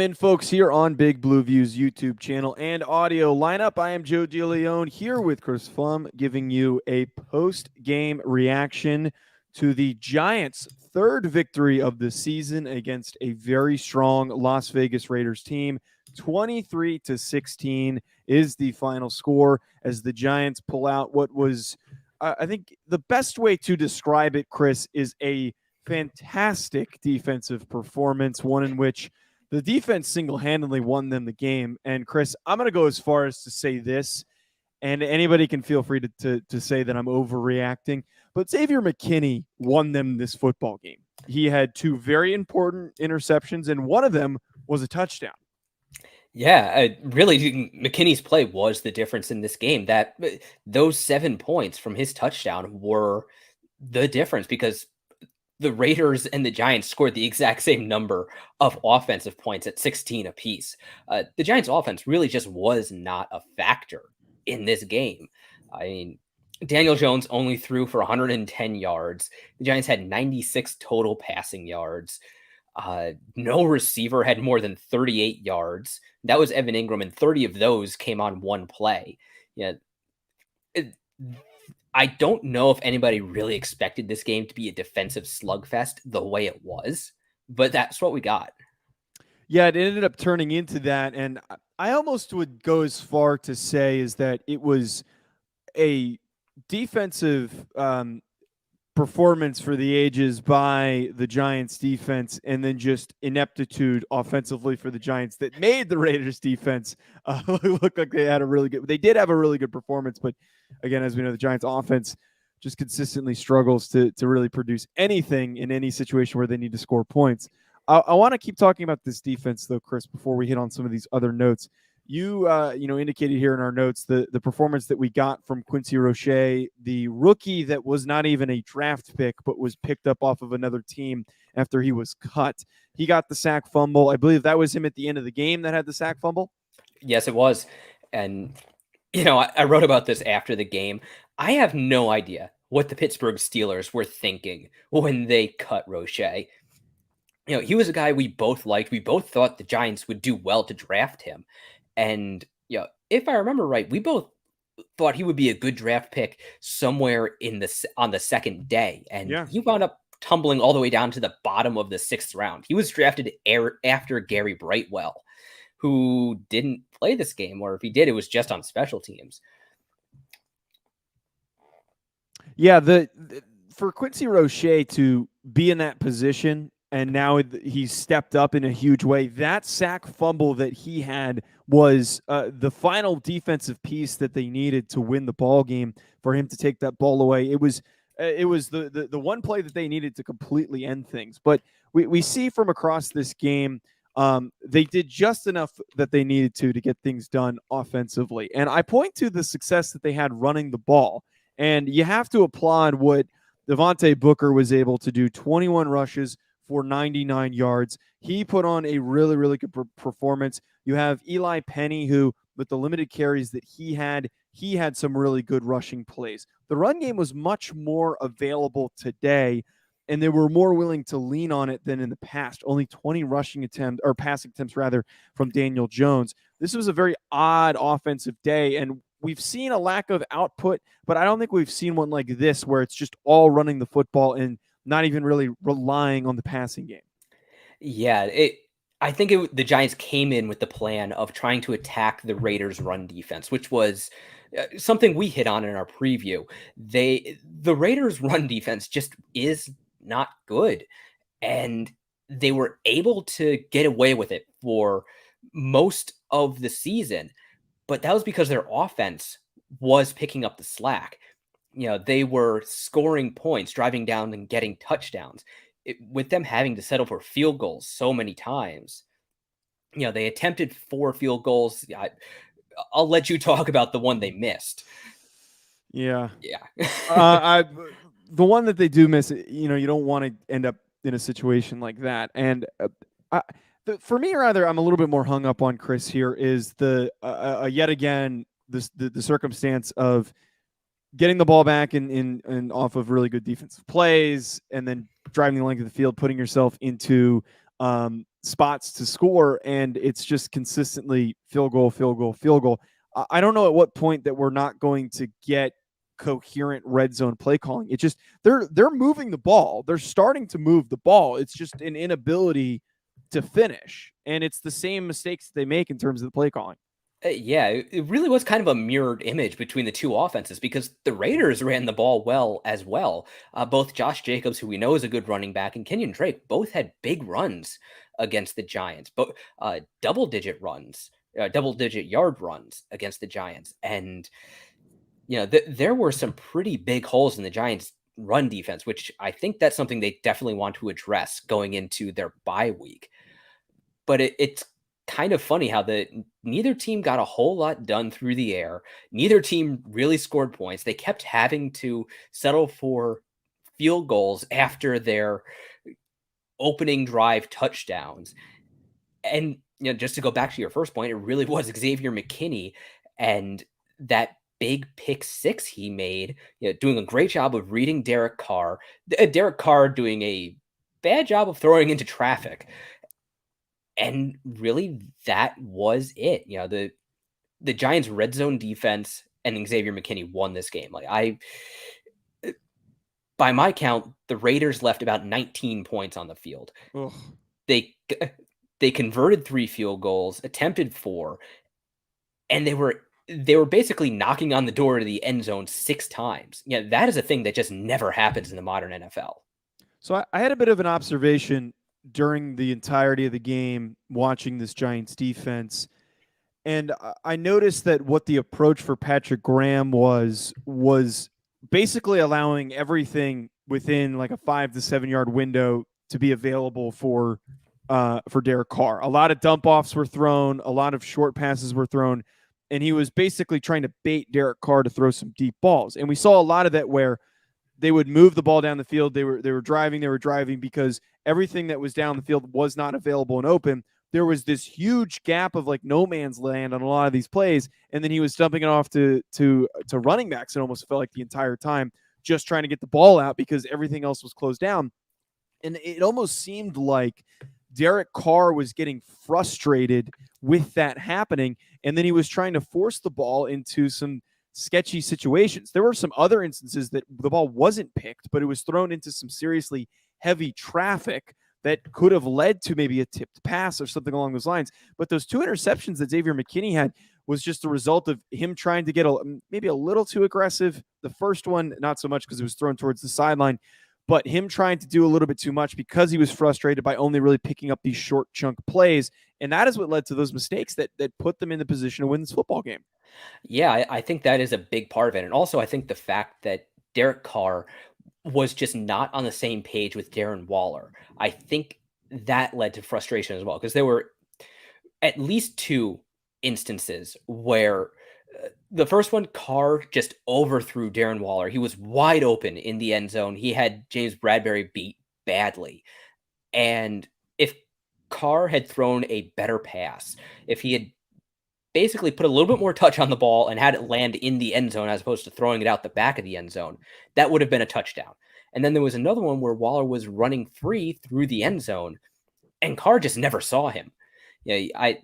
In folks here on Big Blue View's YouTube channel and audio lineup. I am Joe DeLeone here with Chris Pflum, giving you a post-game reaction to the Giants' third victory of the season against a very strong Las Vegas Raiders team. 23-16 is the final score as the Giants pull out what was, I think, the best way to describe it, Chris, is a fantastic defensive performance, one in which the defense single-handedly won them the game. And, Chris, I'm going to go as far as to say this, and anybody can feel free to say that I'm overreacting, but Xavier McKinney won them this football game. He had two very important interceptions, and one of them was a touchdown. Yeah, really, McKinney's play was the difference in this game. Those 7 points from his touchdown were the difference because the Raiders and the Giants scored the exact same number of offensive points at 16 apiece. The Giants' offense really just was not a factor in this game. I mean, Daniel Jones only threw for 110 yards. The Giants had 96 total passing yards. No receiver had more than 38 yards. That was Evan Ingram, and 30 of those came on one play. Yeah. I don't know if anybody really expected this game to be a defensive slugfest the way it was, but that's what we got. Yeah, it ended up turning into that, and I almost would go as far to say is that it was a defensive performance for the ages by the Giants defense, and then just ineptitude offensively for the Giants that made the Raiders defense look like they had a really good. They did have a really good performance, but again, as we know, the Giants offense just consistently struggles to really produce anything in any situation where they need to score points. I want to keep talking about this defense, though, Chris, before we hit on some of these other notes. You indicated here in our notes the performance that we got from Quincy Roche, the rookie that was not even a draft pick, but was picked up off of another team after he was cut. He got the sack fumble. I believe that was him at the end of the game that had the sack fumble. Yes, it was. And, I wrote about this after the game. I have no idea what the Pittsburgh Steelers were thinking when they cut Roche. He was a guy we both liked. We both thought the Giants would do well to draft him. And, if I remember right, we both thought he would be a good draft pick somewhere on the second day. And he wound up tumbling all the way down to the bottom of the 6th round. He was drafted after Gary Brightwell, who didn't play this game, or if he did, it was just on special teams. Yeah, for Quincy Roche to be in that position, and now he's stepped up in a huge way. That sack fumble that he had was the final defensive piece that they needed to win the ball game for him to take that ball away. It was the one play that they needed to completely end things. But we see from across this game, they did just enough that they needed to get things done offensively. And I point to the success that they had running the ball. And you have to applaud what Devontae Booker was able to do. 21 rushes for 99 yards. He put on a really, really good performance. You have Eli Penny, who, with the limited carries that he had some really good rushing plays. The run game was much more available today, and they were more willing to lean on it than in the past. Only 20 passing attempts from Daniel Jones. This was a very odd offensive day, and we've seen a lack of output, but I don't think we've seen one like this where it's just all running the football and not even really relying on the passing game. Yeah, I think the Giants came in with the plan of trying to attack the Raiders' run defense, which was something we hit on in our preview. The Raiders' run defense just is not good, and they were able to get away with it for most of the season, but that was because their offense was picking up the slack. They were scoring points, driving down and getting touchdowns. With them having to settle for field goals so many times, they attempted 4 field goals. I'll let you talk about the one they missed. Yeah. Yeah. The one that they do miss, you don't want to end up in a situation like that. And for me, rather, I'm a little bit more hung up on Chris here is yet again, the circumstance of getting the ball back and off of really good defensive plays, and then driving the length of the field, putting yourself into spots to score, and it's just consistently field goal, field goal, field goal. I don't know at what point that we're not going to get coherent red zone play calling. It just they're moving the ball. They're starting to move the ball. It's just an inability to finish. And it's the same mistakes they make in terms of the play calling. Yeah, it really was kind of a mirrored image between the two offenses because the Raiders ran the ball well as well. Both Josh Jacobs, who we know is a good running back, and Kenyon Drake both had big runs against the Giants, but double-digit runs, double-digit yard runs against the Giants. And, there were some pretty big holes in the Giants' run defense, which I think that's something they definitely want to address going into their bye week. But it's kind of funny how neither team got a whole lot done through the air. Neither team really scored points. They kept having to settle for field goals after their opening drive touchdowns. And just to go back to your first point, it really was Xavier McKinney and that big pick six he made, doing a great job of reading Derek Carr. Derek Carr doing a bad job of throwing into traffic. And really, that was it. The Giants' red zone defense and Xavier McKinney won this game. By my count, the Raiders left about 19 points on the field. Ugh. They converted 3 field goals, attempted 4, and they were basically knocking on the door to the end zone 6 times. That is a thing that just never happens in the modern NFL. So I had a bit of an observation during the entirety of the game watching this Giants defense. And I noticed that what the approach for Patrick Graham was basically allowing everything within like a 5 to 7 yard window to be available for Derek Carr. A lot of dump offs were thrown, a lot of short passes were thrown, and he was basically trying to bait Derek Carr to throw some deep balls. And we saw a lot of that where they would move the ball down the field. They were driving because everything that was down the field was not available and open. There was this huge gap of like no man's land on a lot of these plays, and then he was dumping it off to running backs. It almost felt like the entire time, just trying to get the ball out because everything else was closed down. And it almost seemed like Derek Carr was getting frustrated with that happening, and then he was trying to force the ball into some sketchy situations. There were some other instances that the ball wasn't picked, but it was thrown into some seriously heavy traffic that could have led to maybe a tipped pass or something along those lines. But those 2 interceptions that Xavier McKinney had was just a result of him trying to get maybe a little too aggressive. The first one, not so much because it was thrown towards the sideline, but him trying to do a little bit too much because he was frustrated by only really picking up these short chunk plays. And that is what led to those mistakes that put them in the position to win this football game. Yeah, I think that is a big part of it. And also, I think the fact that Derek Carr was just not on the same page with Darren Waller, I think that led to frustration as well, because there were at least 2 instances where the first one, Carr just overthrew Darren Waller. He was wide open in the end zone. He had James Bradbury beat badly. And if Carr had thrown a better pass, if he had basically put a little bit more touch on the ball and had it land in the end zone as opposed to throwing it out the back of the end zone, that would have been a touchdown. And then there was another one where Waller was running free through the end zone, and Carr just never saw him. I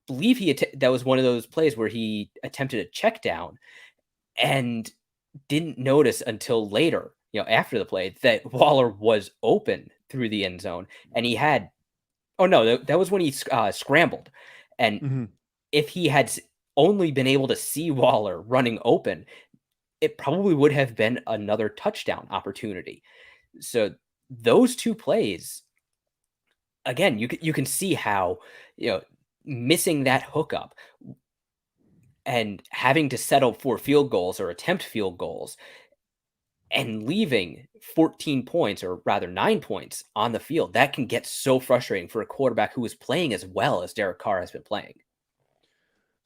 believe that was one of those plays where he attempted a check down and didn't notice until later, after the play, that Waller was open through the end zone, and he had. Oh no, that was when he scrambled, and if he had only been able to see Waller running open, it probably would have been another touchdown opportunity. So those 2 plays, again, you can see how, missing that hookup and having to settle for field goals or attempt field goals and leaving 14 points, or rather 9 points on the field, that can get so frustrating for a quarterback who is playing as well as Derek Carr has been playing.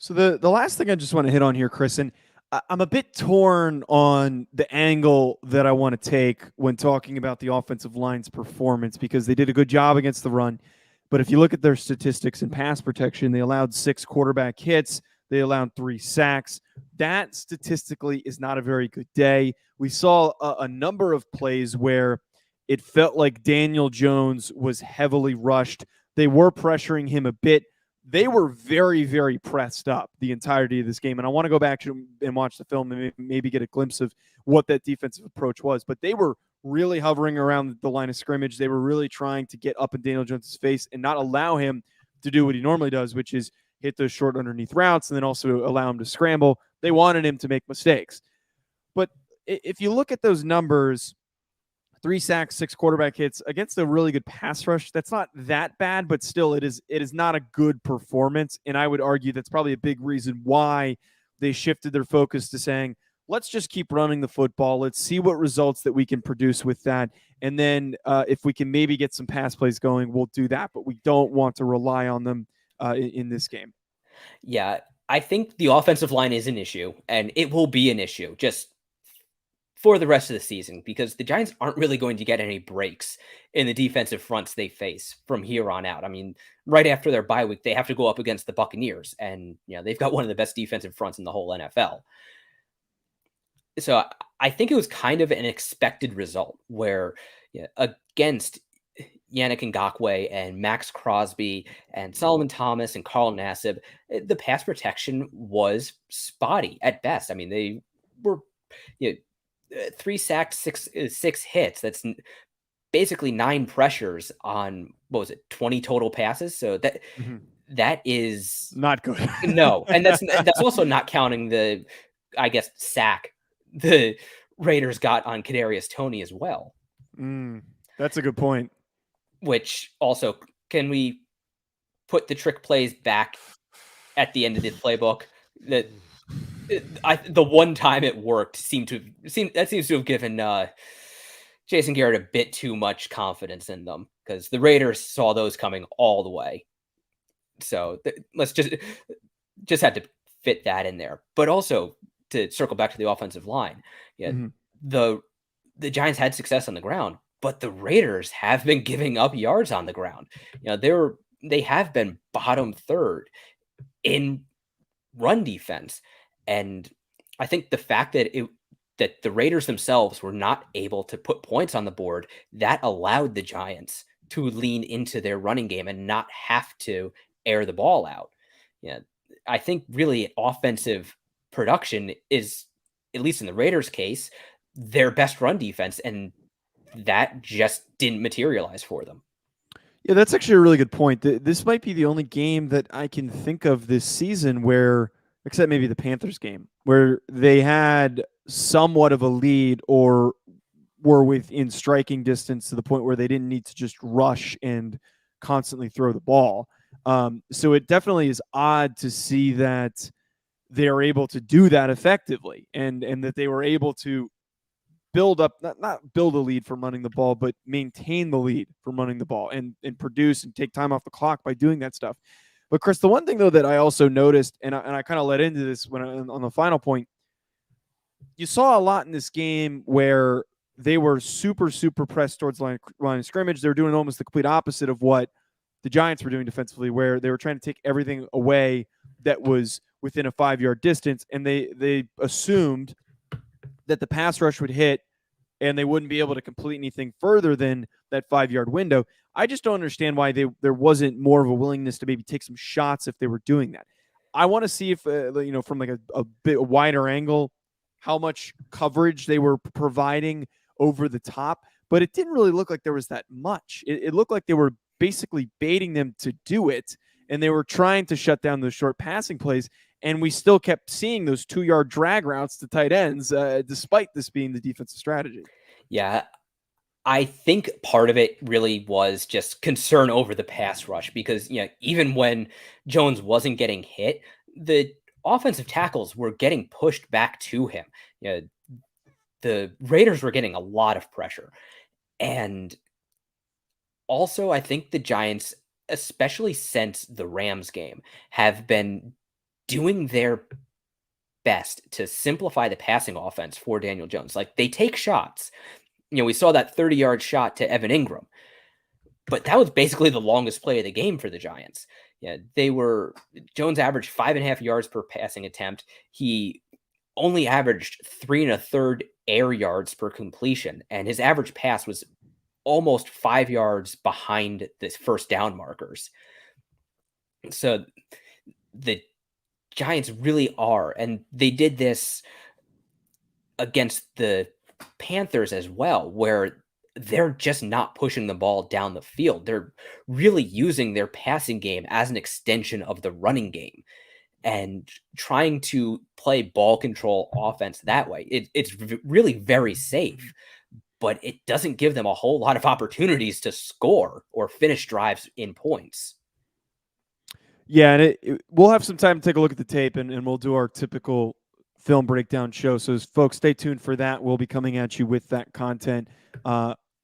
So the last thing I just want to hit on here, Chris, and I'm a bit torn on the angle that I want to take when talking about the offensive line's performance, because they did a good job against the run. But if you look at their statistics in pass protection, they allowed 6 quarterback hits. They allowed 3 sacks. That statistically is not a very good day. We saw a number of plays where it felt like Daniel Jones was heavily rushed They were pressuring him a bit. They were very, very pressed up the entirety of this game. And I want to go back and watch the film and maybe get a glimpse of what that defensive approach was. But they were really hovering around the line of scrimmage. They were really trying to get up in Daniel Jones' face and not allow him to do what he normally does, which is hit those short underneath routes and then also allow him to scramble. They wanted him to make mistakes. But if you look at those numbers, 3 sacks, 6 quarterback hits against a really good pass rush, that's not that bad, but still it is not a good performance. And I would argue that's probably a big reason why they shifted their focus to saying, let's just keep running the football. Let's see what results that we can produce with that. And then if we can maybe get some pass plays going, we'll do that. But we don't want to rely on them in this game. Yeah, I think the offensive line is an issue, and it will be an issue just for the rest of the season, because the Giants aren't really going to get any breaks in the defensive fronts they face from here on out. I mean, right after their bye week, they have to go up against the Buccaneers, and they've got one of the best defensive fronts in the whole NFL. So I think it was kind of an expected result where against Yannick Ngakoue and Max Crosby and Solomon Thomas and Carl Nassib, the pass protection was spotty at best. I mean, they were 3 sacks, six hits. That's basically 9 pressures on, 20 total passes. So that is not good. No, and that's also not counting the, I guess, sack the Raiders got on Kadarius Toney as well. That's a good point. Which also, can we put the trick plays back at the end of the playbook? The one time it worked seems to have given Jason Garrett a bit too much confidence in them, because the Raiders saw those coming all the way. So let's just had to fit that in there. But also, to circle back to the offensive line, the Giants had success on the ground, but the Raiders have been giving up yards on the ground. They have been bottom third in run defense. And I think the fact that the Raiders themselves were not able to put points on the board, that allowed the Giants to lean into their running game and not have to air the ball out. I think really offensive production is, at least in the Raiders' case, their best run defense, and that just didn't materialize for them. Yeah, that's actually a really good point. This might be the only game that I can think of this season where, except maybe the Panthers game, where they had somewhat of a lead or were within striking distance to the point where they didn't need to just rush and constantly throw the ball. So it definitely is odd to see that they're able to do that effectively, and that they were able to build up, not build a lead from running the ball, but maintain the lead from running the ball and produce and take time off the clock by doing that stuff. But Chris, the one thing though that I also noticed, and I kind of led into this on the final point, you saw a lot in this game where they were super, super pressed towards line of scrimmage. They were doing almost the complete opposite of what the Giants were doing defensively, where they were trying to take everything away that was within a 5-yard distance, and they assumed that the pass rush would hit and they wouldn't be able to complete anything further than that 5-yard window. I just don't understand why there wasn't more of a willingness to maybe take some shots if they were doing that. I want to see if, from like a bit wider angle, how much coverage they were providing over the top, but it didn't really look like there was that much. It looked like they were basically baiting them to do it, and they were trying to shut down those short passing plays. And we still kept seeing those 2-yard drag routes to tight ends, despite this being the defensive strategy. Yeah, I think part of it really was just concern over the pass rush, because even when Jones wasn't getting hit, the offensive tackles were getting pushed back to him. The Raiders were getting a lot of pressure. And also, I think the Giants, especially since the Rams game, have been doing their best to simplify the passing offense for Daniel Jones. Like, they take shots. We saw that 30-yard shot to Evan Ingram, but that was basically the longest play of the game for the Giants. Jones averaged 5.5 yards per passing attempt. He only averaged 3 1/3 air yards per completion, and his average pass was almost 5 yards behind this first down markers. So the Giants really are, and they did this against the Panthers as well, where they're just not pushing the ball down the field. They're really using their passing game as an extension of the running game and trying to play ball control offense that way. It's really very safe, but it doesn't give them a whole lot of opportunities to score or finish drives in points. Yeah, and we'll have some time to take a look at the tape, and we'll do our typical film breakdown show. So, folks, stay tuned for that. We'll be coming at you with that content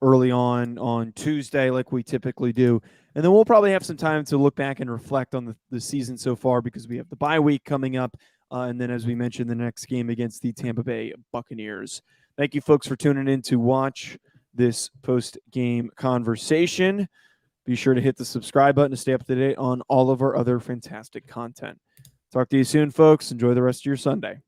early on Tuesday, like we typically do. And then we'll probably have some time to look back and reflect on the season so far, because we have the bye week coming up. And then, as we mentioned, the next game against the Tampa Bay Buccaneers. Thank you, folks, for tuning in to watch this post-game conversation. Be sure to hit the subscribe button to stay up to date on all of our other fantastic content. Talk to you soon, folks. Enjoy the rest of your Sunday.